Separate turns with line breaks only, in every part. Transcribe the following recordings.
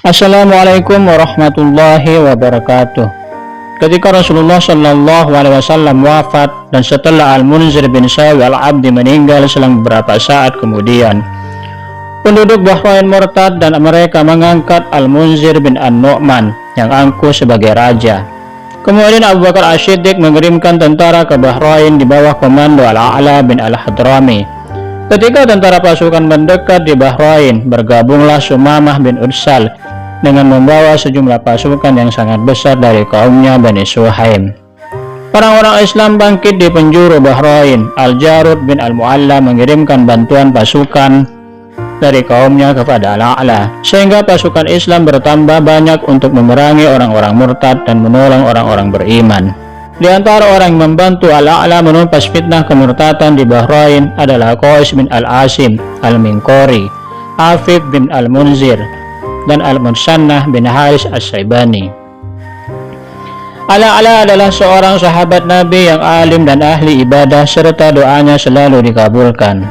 Assalamualaikum warahmatullahi wabarakatuh. Ketika Rasulullah Shallallahu Alaihi Wasallam wafat dan setelah Al-Munzir bin Sawi Al-Abdi meninggal selang beberapa saat kemudian, penduduk Bahrain murtad dan mereka mengangkat Al-Munzir bin An-Nu'man yang angkuh sebagai raja. Kemudian Abu Bakar As-Siddiq mengirimkan tentara ke Bahrain di bawah komando Al-A'la bin Al-Hadrami. Ketika tentara pasukan mendekat di Bahrain, bergabunglah Sumamah bin Utsal dengan membawa sejumlah pasukan yang sangat besar dari kaumnya Bani Suhaim. Orang-orang Islam bangkit di penjuru Bahrain. Al-Jarud bin Al-Mu'alla mengirimkan bantuan pasukan dari kaumnya kepada Al-A'la, sehingga pasukan Islam bertambah banyak untuk memerangi orang-orang murtad dan menolong orang-orang beriman. Di antara orang yang membantu Al-A'la menumpas fitnah kemurtatan di Bahrain adalah Qais bin Al-Asim Al-Minqari, Afif bin Al-Munzir, dan Al-Munsannah bin Haris As-Saibani. Al-A'la adalah seorang sahabat Nabi yang alim dan ahli ibadah serta doanya selalu dikabulkan.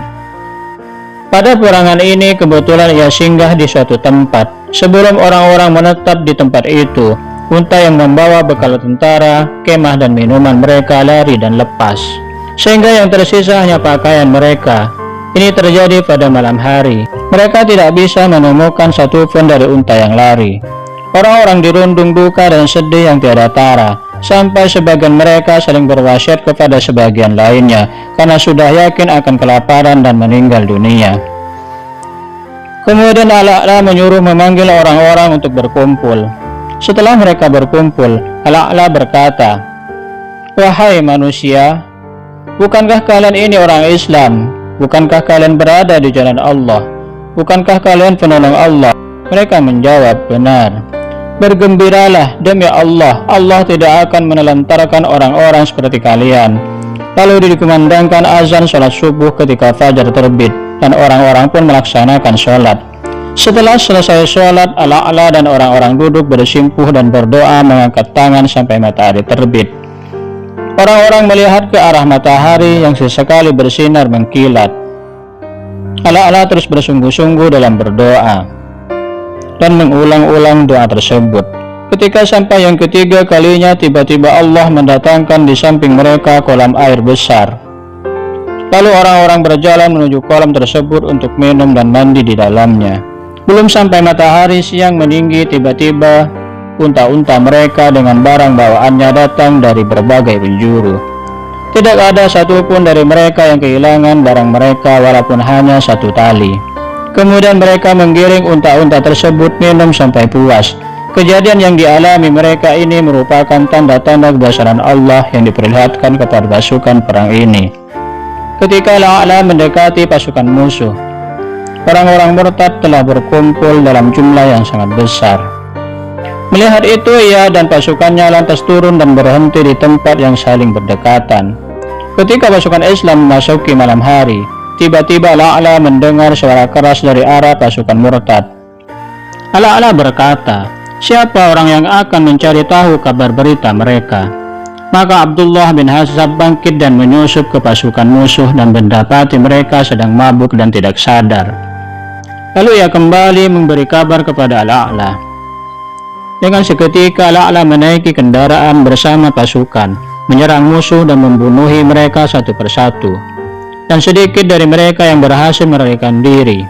Pada peperangan ini kebetulan ia singgah di suatu tempat. Sebelum orang-orang menetap di tempat itu, unta yang membawa bekal tentara, kemah dan minuman mereka lari dan lepas, sehingga yang tersisa hanya pakaian mereka. Ini terjadi pada malam hari. Mereka tidak bisa menemukan satupun dari unta yang lari. Orang-orang dirundung duka dan sedih yang tiada tara, sampai sebagian mereka saling berwasiat kepada sebagian lainnya karena sudah yakin akan kelaparan dan meninggal dunia. Kemudian Al-A'la menyuruh memanggil orang-orang untuk berkumpul. Setelah mereka berkumpul, Al-A'la berkata, "Wahai manusia, bukankah kalian ini orang Islam? Bukankah kalian berada di jalan Allah? Bukankah kalian penolong Allah?" Mereka menjawab, "Benar." "Bergembiralah, demi Allah, Allah tidak akan menelantarkan orang-orang seperti kalian." Lalu dikumandangkan azan sholat subuh ketika fajar terbit, dan orang-orang pun melaksanakan sholat. Setelah selesai sholat, Al-A'la dan orang-orang duduk bersimpuh dan berdoa mengangkat tangan sampai matahari terbit. Orang-orang melihat ke arah matahari yang sesekali bersinar mengkilat. Al-A'la terus bersungguh-sungguh dalam berdoa dan mengulang-ulang doa tersebut. Ketika sampai yang ketiga kalinya, tiba-tiba Allah mendatangkan di samping mereka kolam air besar. Lalu orang-orang berjalan menuju kolam tersebut untuk minum dan mandi di dalamnya. Belum sampai matahari siang meninggi, tiba-tiba unta-unta mereka dengan barang bawaannya datang dari berbagai penjuru. Tidak ada satupun dari mereka yang kehilangan barang mereka walaupun hanya satu tali. Kemudian mereka menggiring unta-unta tersebut minum sampai puas. Kejadian yang dialami mereka ini merupakan tanda-tanda kebesaran Allah yang diperlihatkan kepada pasukan perang ini. Ketika Al-A'la mendekati pasukan musuh, orang-orang murtad telah berkumpul dalam jumlah yang sangat besar. Melihat itu, ia dan pasukannya lantas turun dan berhenti di tempat yang saling berdekatan. Ketika pasukan Islam memasuki malam hari, tiba-tiba Al-A'la mendengar suara keras dari arah pasukan murtad. Al-A'la berkata, "Siapa orang yang akan mencari tahu kabar berita mereka?" Maka Abdullah bin Hassab bangkit dan menyusup ke pasukan musuh dan mendapati mereka sedang mabuk dan tidak sadar. Lalu ia kembali memberi kabar kepada Al-A'la. Dengan seketika Al-A'la menaiki kendaraan bersama pasukan, menyerang musuh dan membunuhi mereka satu persatu. Dan sedikit dari mereka yang berhasil melarikan diri.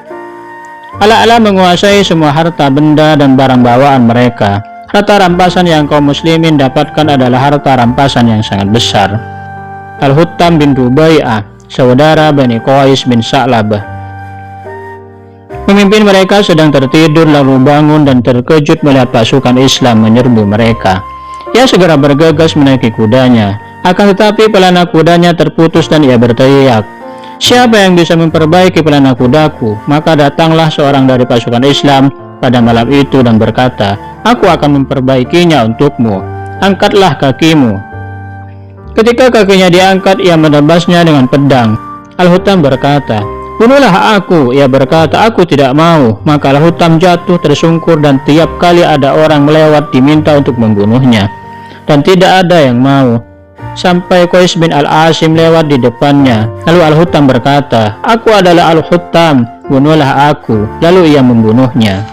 Al-A'la menguasai semua harta benda dan barang bawaan mereka. Harta rampasan yang kaum muslimin dapatkan adalah harta rampasan yang sangat besar. Al-Huttam bin Rubai'ah, saudara Bani Qais bin Sa'labah, pemimpin mereka sedang tertidur lalu bangun dan terkejut melihat pasukan Islam menyerbu mereka. Ia segera bergegas menaiki kudanya, akan tetapi pelana kudanya terputus dan ia berteriak, "Siapa yang bisa memperbaiki pelana kudaku?" Maka datanglah seorang dari pasukan Islam pada malam itu dan berkata, "Aku akan memperbaikinya untukmu. Angkatlah kakimu." Ketika kakinya diangkat, ia menebasnya dengan pedang. Al-Huttam berkata, "Bunuhlah aku." Ia berkata, "Aku tidak mau." Maka Al-Huttam jatuh tersungkur dan tiap kali ada orang melewat diminta untuk membunuhnya, dan tidak ada yang mau. Sampai Qais bin Al-Asim lewat di depannya. Lalu Al-Huttam berkata, "Aku adalah Al-Huttam, bunuhlah aku." Lalu ia membunuhnya.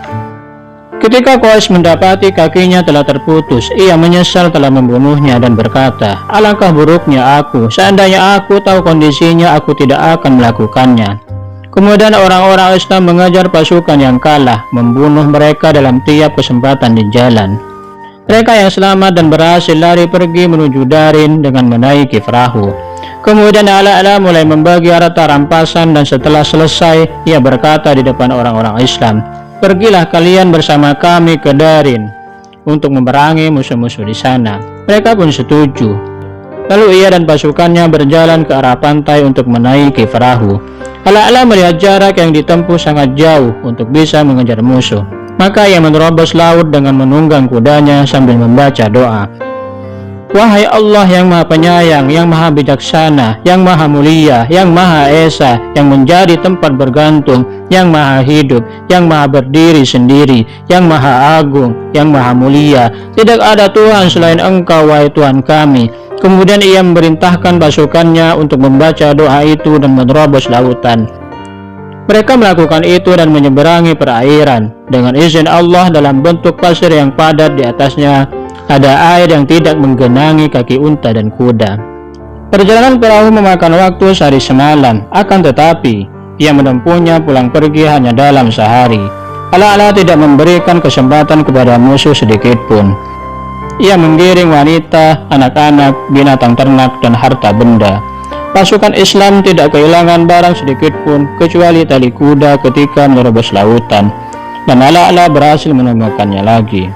Ketika Quraisy mendapati kakinya telah terputus, ia menyesal telah membunuhnya dan berkata, "Alangkah buruknya aku, seandainya aku tahu kondisinya, aku tidak akan melakukannya." Kemudian orang-orang Islam mengejar pasukan yang kalah, membunuh mereka dalam tiap kesempatan di jalan. Mereka yang selamat dan berhasil lari pergi menuju Darin dengan menaiki perahu. Kemudian Ala mulai membagi harta rampasan, dan setelah selesai, ia berkata di depan orang-orang Islam, "Pergilah kalian bersama kami ke Darin untuk memerangi musuh-musuh di sana." Mereka pun setuju. Lalu ia dan pasukannya berjalan ke arah pantai untuk menaiki perahu. Ala melihat jarak yang ditempuh sangat jauh untuk bisa mengejar musuh. Maka ia menerobos laut dengan menunggang kudanya sambil membaca doa. "Wahai Allah yang Maha Penyayang, yang Maha Bijaksana, yang Maha Mulia, yang Maha Esa, yang menjadi tempat bergantung, yang Maha Hidup, yang Maha Berdiri sendiri, yang Maha Agung, yang Maha Mulia. Tidak ada Tuhan selain Engkau, wahai Tuhan kami." Kemudian ia memerintahkan pasukannya untuk membaca doa itu dan menerobos lautan. Mereka melakukan itu dan menyeberangi perairan dengan izin Allah dalam bentuk pasir yang padat. Di atasnya ada air yang tidak menggenangi kaki unta dan kuda. Perjalanan perahu memakan waktu sehari semalam, akan tetapi ia menempuhnya pulang pergi hanya dalam sehari. Ala tidak memberikan kesempatan kepada musuh sedikit pun. Ia menggiring wanita, anak-anak, binatang ternak, dan harta benda. Pasukan Islam tidak kehilangan barang sedikit pun kecuali tali kuda ketika menerobos lautan, dan Ala berhasil menemukannya lagi.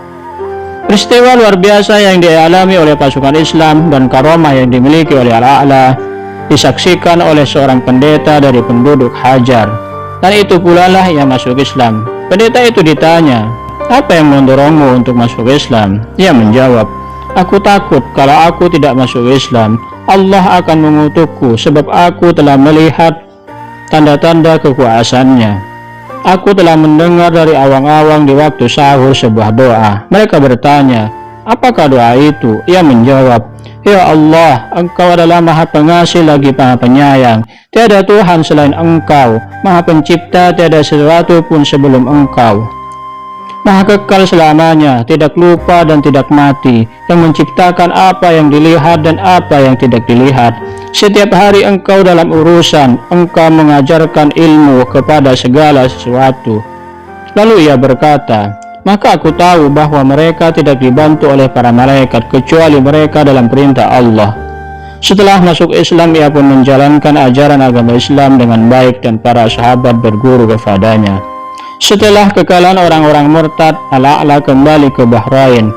Peristiwa luar biasa yang dialami oleh pasukan Islam dan karomah yang dimiliki oleh Ala disaksikan oleh seorang pendeta dari penduduk Hajar, dan itu pula lah yang masuk Islam. Pendeta itu ditanya, "Apa yang mendorongmu untuk masuk Islam?" Ia menjawab, "Aku takut kalau aku tidak masuk Islam, Allah akan mengutukku sebab aku telah melihat tanda-tanda kekuasaannya. Aku telah mendengar dari awang-awang di waktu sahur sebuah doa." Mereka bertanya, "Apakah doa itu?" Ia menjawab, "Ya Allah, Engkau adalah Maha Pengasih lagi Maha Penyayang. Tiada Tuhan selain Engkau, Maha Pencipta, tiada sesuatu pun sebelum Engkau. Maha kekal selamanya, tidak lupa dan tidak mati, yang menciptakan apa yang dilihat dan apa yang tidak dilihat. Setiap hari Engkau dalam urusan, Engkau mengajarkan ilmu kepada segala sesuatu." Lalu ia berkata, "Maka aku tahu bahwa mereka tidak dibantu oleh para malaikat kecuali mereka dalam perintah Allah." Setelah masuk Islam, ia pun menjalankan ajaran agama Islam dengan baik dan para sahabat berguru kepadanya. Setelah kekalahan orang-orang murtad, Ala kembali ke Bahrain.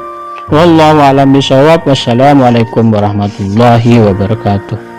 Wallahu a'lam bishawab. Wassalamualaikum warahmatullahi wabarakatuh.